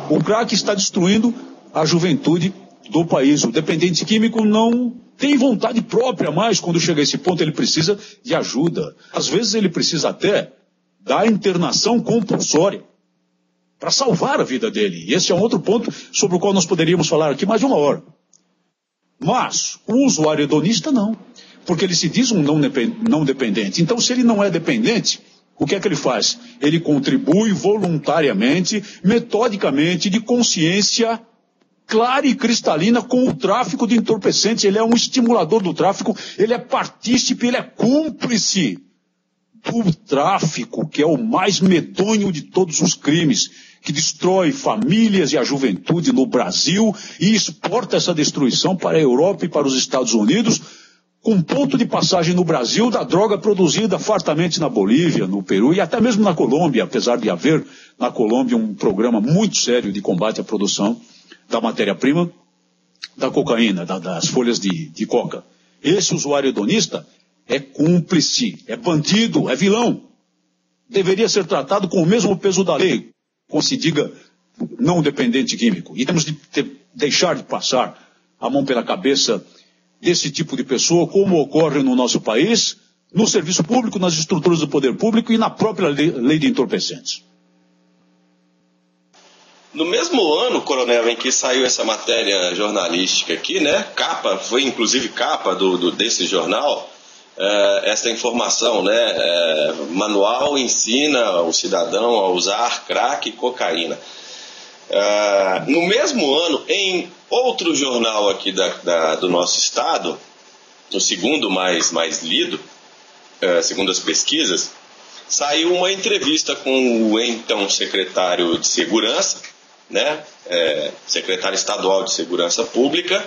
O crack está destruindo a juventude do país. O dependente químico não tem vontade própria mais. Quando chega a esse ponto, ele precisa de ajuda. Às vezes ele precisa até da internação compulsória para salvar a vida dele. E esse é um outro ponto sobre o qual nós poderíamos falar aqui mais de uma hora. Mas o usuário hedonista não, porque ele se diz um não dependente. Então, se ele não é dependente, o que é que ele faz? Ele contribui voluntariamente, metodicamente, de consciência clara e cristalina com o tráfico de entorpecentes. Ele é um estimulador do tráfico, ele é partícipe, ele é cúmplice do tráfico, que é o mais medonho de todos os crimes, que destrói famílias e a juventude no Brasil e exporta essa destruição para a Europa e para os Estados Unidos, com ponto de passagem no Brasil da droga produzida fartamente na Bolívia, no Peru e até mesmo na Colômbia, apesar de haver na Colômbia um programa muito sério de combate à produção da matéria-prima da cocaína, das folhas de coca. Esse usuário hedonista é cúmplice, é bandido, é vilão. Deveria ser tratado com o mesmo peso da lei, como se diga não dependente químico. E temos de deixar de passar a mão pela cabeça desse tipo de pessoa, como ocorre no nosso país, no serviço público, nas estruturas do poder público e na própria lei de entorpecentes.
No mesmo ano, coronel, em que saiu essa matéria jornalística aqui, né, foi inclusive capa desse jornal, esta informação, né, manual ensina o cidadão a usar crack e cocaína. No mesmo ano, em outro jornal aqui do nosso estado, o segundo mais lido, segundo as pesquisas, saiu uma entrevista com o então secretário de Segurança, né, secretário estadual de Segurança Pública,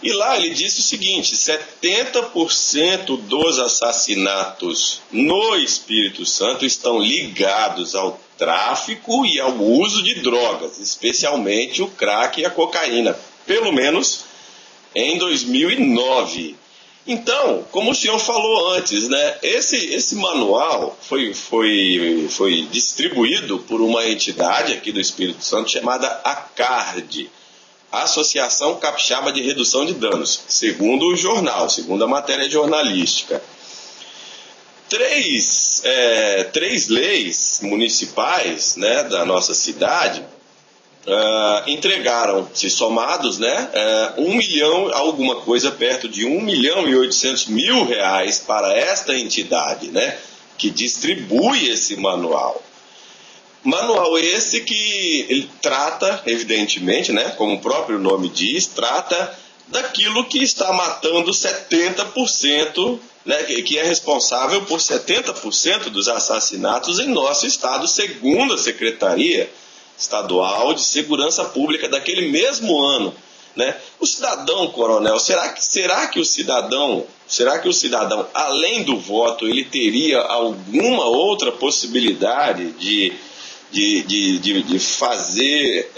e lá ele disse o seguinte: 70% dos assassinatos no Espírito Santo estão ligados ao tráfico e ao uso de drogas, especialmente o crack e a cocaína, pelo menos em 2009. Então, como o senhor falou antes, né, esse manual foi distribuído por uma entidade aqui do Espírito Santo chamada ACARD, Associação Capixaba de Redução de Danos, segundo o jornal, segundo a matéria jornalística. Três leis municipais, né, da nossa cidade entregaram, se somados, né, 1 milhão, alguma coisa perto de 1.800.000 reais para esta entidade, né, que distribui esse manual. Manual esse que ele trata, evidentemente, né, como o próprio nome diz, trata daquilo que está matando 70%, né, que é responsável por 70% dos assassinatos em nosso estado, segundo a Secretaria Estadual de Segurança Pública daquele mesmo ano, né? O cidadão, coronel, será que o cidadão, além do voto, ele teria alguma outra possibilidade de fazer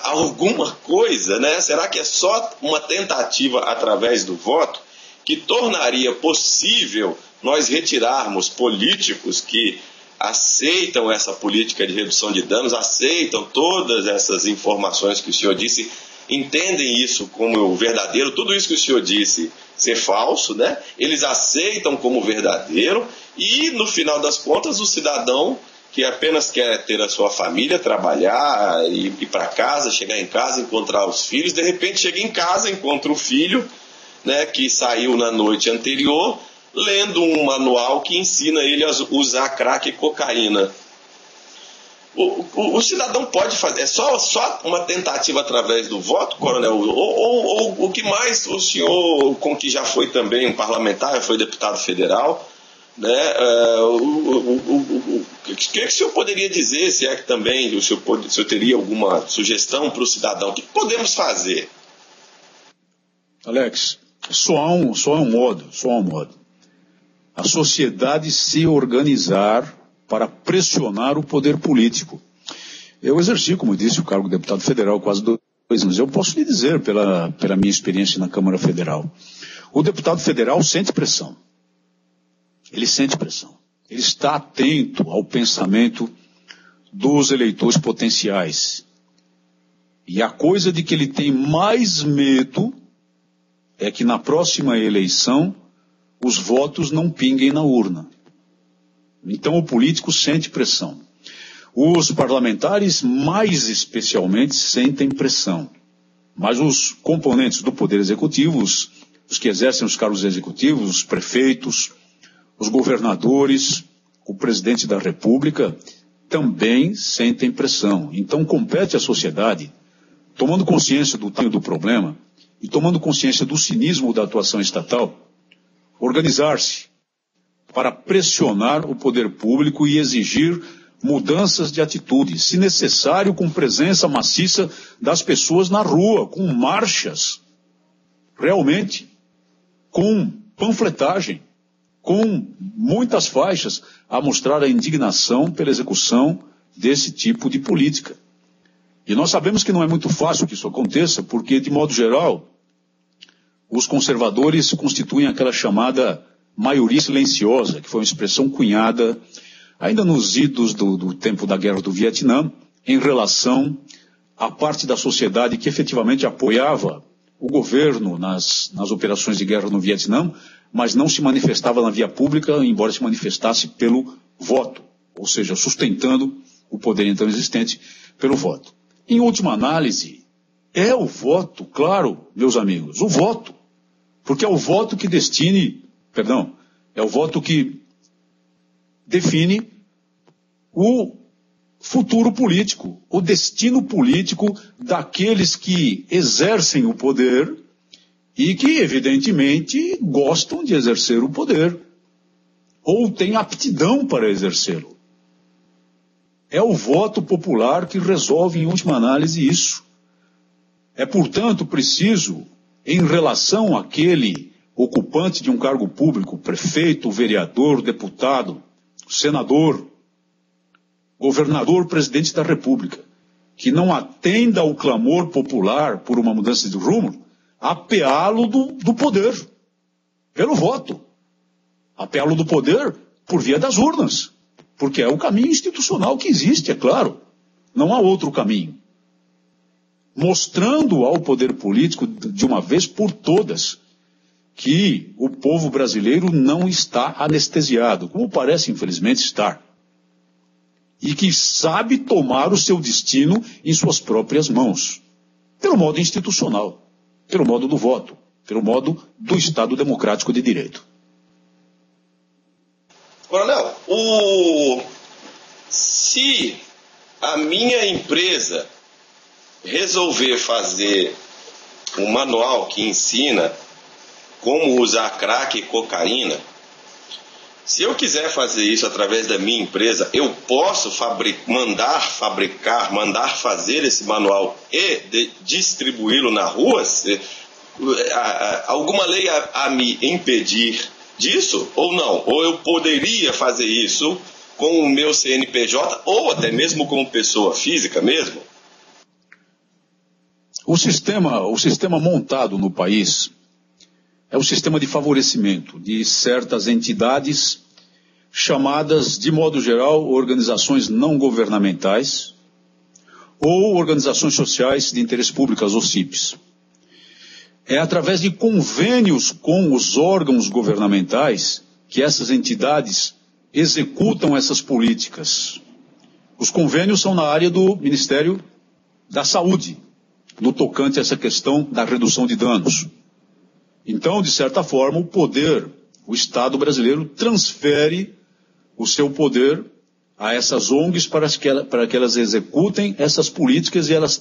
alguma coisa, né? Será que é só uma tentativa através do voto que tornaria possível nós retirarmos políticos que aceitam essa política de redução de danos, aceitam todas essas informações que o senhor disse, entendem isso como verdadeiro, tudo isso que o senhor disse ser falso, né? Eles aceitam como verdadeiro e, no final das contas, o cidadão que apenas quer ter a sua família, trabalhar, ir para casa, chegar em casa, encontrar os filhos, de repente chega em casa, encontra o filho, né, que saiu na noite anterior, lendo um manual que ensina ele a usar crack e cocaína. O cidadão pode fazer, é só uma tentativa através do voto, coronel? Ou o que mais o senhor, com que já foi também um parlamentar, já foi deputado federal, né, o que o senhor poderia dizer, se é que também o senhor teria alguma sugestão para o cidadão? O que podemos fazer?
Alex, só há um modo. A sociedade se organizar para pressionar o poder político. Eu exerci, como eu disse, o cargo de deputado federal quase 2 anos. Eu posso lhe dizer, pela minha experiência na Câmara Federal, o deputado federal sente pressão. Ele sente pressão. Ele está atento ao pensamento dos eleitores potenciais. E a coisa de que ele tem mais medo é que na próxima eleição os votos não pinguem na urna. Então o político sente pressão. Os parlamentares, mais especialmente, sentem pressão. Mas os componentes do Poder Executivo, os que exercem os cargos executivos, os prefeitos, os governadores, o presidente da República, também sentem pressão. Então compete à sociedade, tomando consciência do tamanho do problema e tomando consciência do cinismo da atuação estatal, organizar-se para pressionar o poder público e exigir mudanças de atitude, se necessário com presença maciça das pessoas na rua, com marchas, realmente, com panfletagem, com muitas faixas a mostrar a indignação pela execução desse tipo de política. E nós sabemos que não é muito fácil que isso aconteça, porque, de modo geral, os conservadores constituem aquela chamada maioria silenciosa, que foi uma expressão cunhada ainda nos idos do tempo da Guerra do Vietnã, em relação a parte da sociedade que efetivamente apoiava o governo nas operações de guerra no Vietnã, mas não se manifestava na via pública, embora se manifestasse pelo voto, ou seja, sustentando o poder então existente pelo voto. Em última análise, é o voto, claro, meus amigos, o voto, porque é o voto que é o voto que define o futuro político, o destino político daqueles que exercem o poder e que, evidentemente, gostam de exercer o poder ou têm aptidão para exercê-lo. É o voto popular que resolve, em última análise, isso. É, portanto, preciso, em relação àquele ocupante de um cargo público, prefeito, vereador, deputado, senador, governador, presidente da República, que não atenda ao clamor popular por uma mudança de rumo, apeá-lo do poder, pelo voto. Apeá-lo do poder por via das urnas, porque é o caminho institucional que existe, é claro. Não há outro caminho. Mostrando ao poder político, de uma vez por todas, que o povo brasileiro não está anestesiado, como parece, infelizmente, estar. E que sabe tomar o seu destino em suas próprias mãos, pelo modo institucional, pelo modo do voto, pelo modo do Estado democrático de direito.
Coronel, se a minha empresa resolver fazer um manual que ensina como usar crack e cocaína, se eu quiser fazer isso através da minha empresa, eu posso mandar fazer esse manual e distribuí-lo na rua? Alguma lei a me impedir disso ou não? Ou eu poderia fazer isso com o meu CNPJ ou até mesmo como pessoa física mesmo?
O sistema montado no país é o sistema de favorecimento de certas entidades chamadas, de modo geral, organizações não governamentais ou organizações sociais de interesse público, as OCIPs. É através de convênios com os órgãos governamentais que essas entidades executam essas políticas. Os convênios são na área do Ministério da Saúde, no tocante a essa questão da redução de danos. Então, de certa forma, o Estado brasileiro transfere o seu poder a essas ONGs para que elas executem essas políticas e elas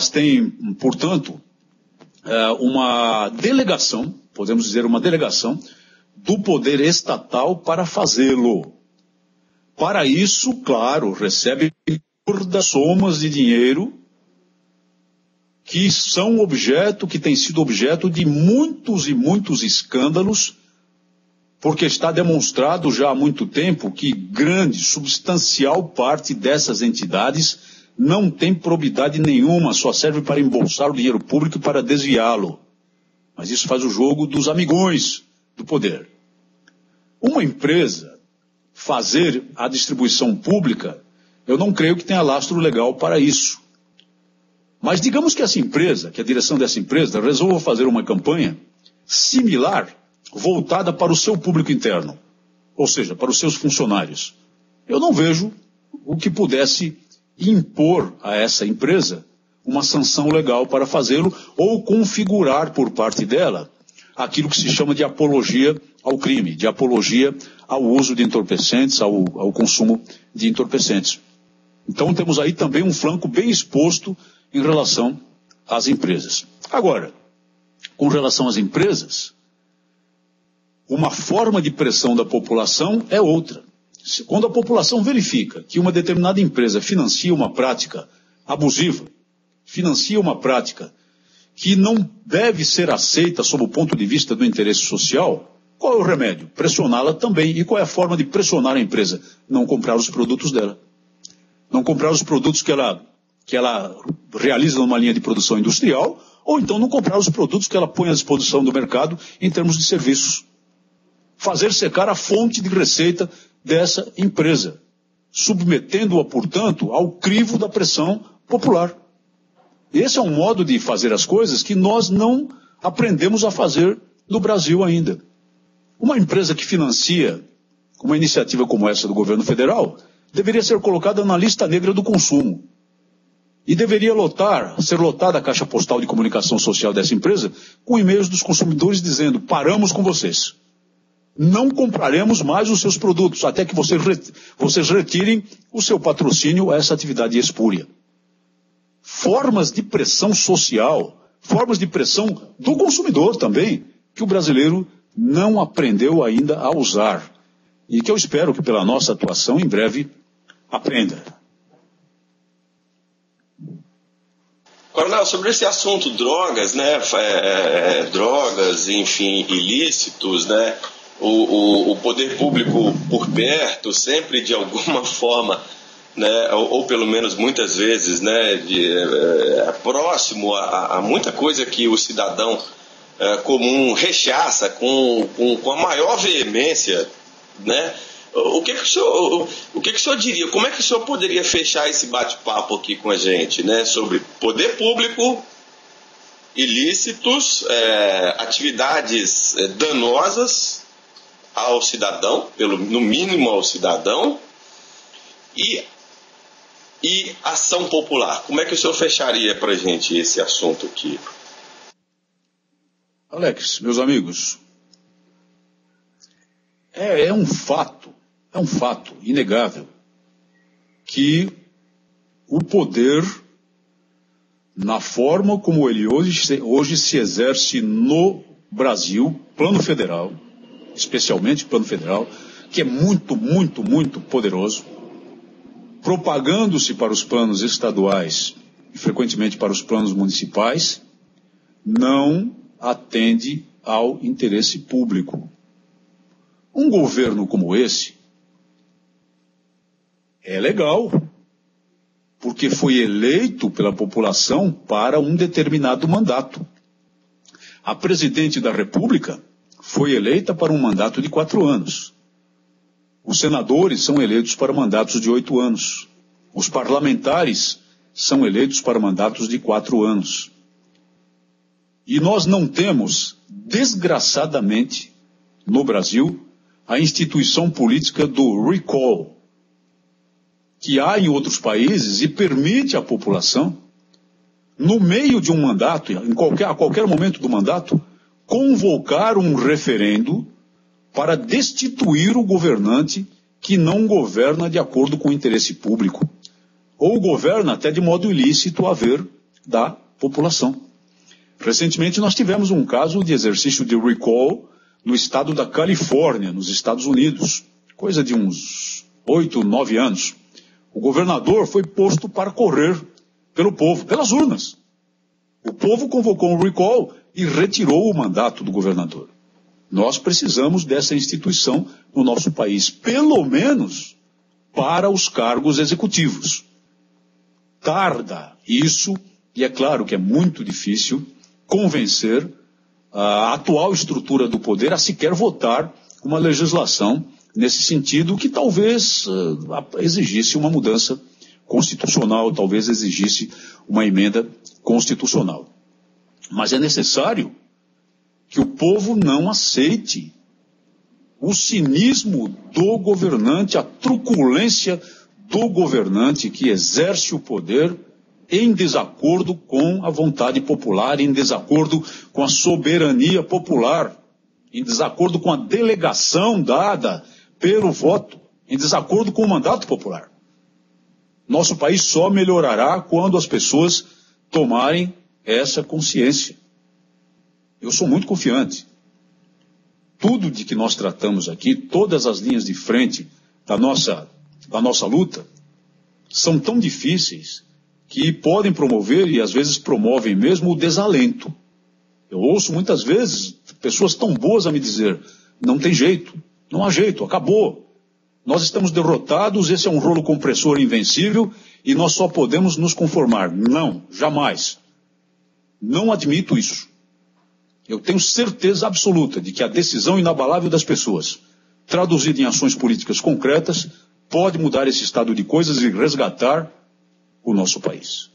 têm, portanto, uma delegação, podemos dizer uma delegação, do poder estatal para fazê-lo. Para isso, claro, recebe somas de dinheiro que têm sido objeto de muitos e muitos escândalos, porque está demonstrado já há muito tempo que grande, substancial parte dessas entidades não tem probidade nenhuma, só serve para embolsar o dinheiro público e para desviá-lo. Mas isso faz o jogo dos amigões do poder. Uma empresa fazer a distribuição pública, eu não creio que tenha lastro legal para isso. Mas digamos que essa empresa, que a direção dessa empresa, resolva fazer uma campanha similar, voltada para o seu público interno, ou seja, para os seus funcionários. Eu não vejo o que pudesse impor a essa empresa uma sanção legal para fazê-lo ou configurar por parte dela aquilo que se chama de apologia ao crime, de apologia ao uso de entorpecentes, ao consumo de entorpecentes. Então temos aí também um flanco bem exposto em relação às empresas. Agora, com relação às empresas, uma forma de pressão da população é outra. Quando a população verifica que uma determinada empresa financia uma prática abusiva, financia uma prática que não deve ser aceita sob o ponto de vista do interesse social, qual é o remédio? Pressioná-la também. E qual é a forma de pressionar a empresa? Não comprar os produtos dela. Não comprar os produtos que ela realiza numa linha de produção industrial, ou então não comprar os produtos que ela põe à disposição do mercado em termos de serviços. Fazer secar a fonte de receita dessa empresa, submetendo-a, portanto, ao crivo da pressão popular. Esse é um modo de fazer as coisas que nós não aprendemos a fazer no Brasil ainda. Uma empresa que financia uma iniciativa como essa do governo federal deveria ser colocada na lista negra do consumo. E deveria ser lotada a caixa postal de comunicação social dessa empresa com e-mails dos consumidores dizendo: paramos com vocês. Não compraremos mais os seus produtos até que vocês retirem o seu patrocínio a essa atividade espúria. Formas de pressão social, formas de pressão do consumidor também, que o brasileiro não aprendeu ainda a usar. E que eu espero que pela nossa atuação em breve aprenda.
Coronel, sobre esse assunto drogas, né, drogas, enfim, ilícitos, né, o poder público por perto, sempre de alguma forma, né, ou pelo menos muitas vezes, né, próximo a muita coisa que o cidadão comum rechaça com a maior veemência, né? O que o senhor diria? Como é que o senhor poderia fechar esse bate-papo aqui com a gente, né? Sobre poder público, ilícitos, atividades danosas ao cidadão, no mínimo ao cidadão, e ação popular. Como é que o senhor fecharia para a gente esse assunto aqui?
Alex, meus amigos, é um fato inegável que o poder, na forma como ele hoje se exerce no Brasil, plano federal, especialmente plano federal, que é muito, muito, muito poderoso, propagando-se para os planos estaduais e frequentemente para os planos municipais, não atende ao interesse público. Um governo como esse é legal, porque foi eleito pela população para um determinado mandato. A presidente da República foi eleita para um mandato de 4 anos. Os senadores são eleitos para mandatos de 8 anos. Os parlamentares são eleitos para mandatos de 4 anos. E nós não temos, desgraçadamente, no Brasil, a instituição política do recall, que há em outros países e permite à população, no meio de um mandato, a qualquer momento do mandato, convocar um referendo para destituir o governante que não governa de acordo com o interesse público, ou governa até de modo ilícito a ver da população. Recentemente nós tivemos um caso de exercício de recall no estado da Califórnia, nos Estados Unidos, coisa de uns 8, 9 anos. O governador foi posto para correr pelo povo, pelas urnas. O povo convocou um recall e retirou o mandato do governador. Nós precisamos dessa instituição no nosso país, pelo menos para os cargos executivos. Tarda isso, e é claro que é muito difícil convencer a atual estrutura do poder a sequer votar uma legislação nesse sentido, que talvez exigisse uma mudança constitucional, talvez exigisse uma emenda constitucional. Mas é necessário que o povo não aceite o cinismo do governante, a truculência do governante que exerce o poder em desacordo com a vontade popular, em desacordo com a soberania popular, em desacordo com a delegação dada pelo voto, em desacordo com o mandato popular. Nosso país só melhorará quando as pessoas tomarem essa consciência. Eu sou muito confiante. Tudo de que nós tratamos aqui, todas as linhas de frente da nossa luta, são tão difíceis que podem promover, e às vezes promovem mesmo, o desalento. Eu ouço muitas vezes pessoas tão boas a me dizer: não tem jeito, não há jeito, acabou. Nós estamos derrotados, esse é um rolo compressor invencível e nós só podemos nos conformar. Não, jamais. Não admito isso. Eu tenho certeza absoluta de que a decisão inabalável das pessoas, traduzida em ações políticas concretas, pode mudar esse estado de coisas e resgatar o nosso país.